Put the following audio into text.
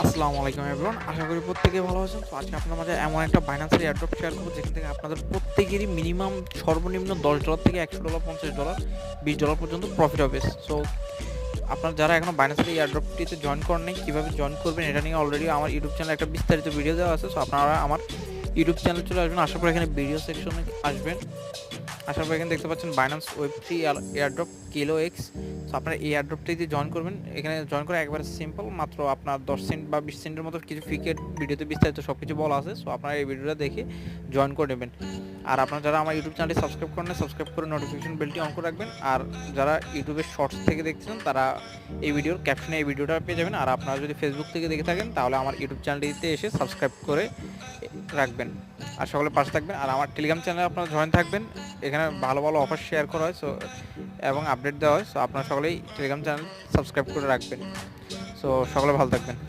আসসালামু আলাইকুম এভরিওয়ান, আশা করি প্রত্যেকেই ভালো আছেন। তো আজকে আপনার মাঝে এমন একটা বাইন্যান্সের এয়ারড্রপ শেয়ার করবো যেখান থেকে আপনাদের প্রত্যেকেরই মিনিমাম সর্বনিম্ন $10 থেকে $100, $50, $20 পর্যন্ত প্রফিট হবে। সো আপনারা যারা এখনো বাইন্যান্সের এই এয়ারড্রপটিতে জয়েন করেন নাই, কীভাবে জয়েন করবেন এটা নিয়ে অলরেডি আমার ইউটিউব চ্যানেলে একটা বিস্তারিত ভিডিও দেওয়া আছে। সো আপনারা আমার ইউটিউব চ্যানেলে চলে আসবেন, আসার পর এখানে ভিডিও সেকশনে আসবেন। আসার পর এখানে দেখতে পাচ্ছেন বাইন্যান্স ওয়েব3 এয়ারড্রপ কিলো এক্স। সো আপনারা এই এয়ারড্রপটিতে জয়েন করবেন। এখানে জয়েন করা একবারে সিম্পল, মাত্র আপনার 10 সেন্ট বা 20 সেন্টের মতো কিছু ফিকের ভিডিওতে বিস্তারিত সব কিছু বলা আছে। সো আপনারা এই ভিডিওটা দেখে জয়েন করে নেবেন। আর আপনারা যারা আমার ইউটিউব চ্যানেলটি সাবস্ক্রাইব করেন না, সাবস্ক্রাইব করে নোটিফিকেশন বেলটি অন করে রাখবেন। আর যারা ইউটিউবের শর্টস থেকে দেখছেন তারা এই ভিডিওর ক্যাপশনে এই ভিডিওটা পেয়ে যাবেন। আর আপনারা যদি ফেসবুক থেকে দেখে থাকেন তাহলে আমার ইউটিউব চ্যানেলটিতে এসে সাবস্ক্রাইব করে রাখবেন। আর সকলে পাশে থাকবেন। আর আমার টেলিগ্রাম চ্যানেলে আপনারা জয়েন থাকবেন, এখানে ভালো ভালো অফার শেয়ার করা হয় এবং আপডেট দেওয়া হয়। সো আপনারা সকলেই টেলিগ্রাম চ্যানেল সাবস্ক্রাইব করে রাখবেন। সো সকলে ভালো থাকবেন।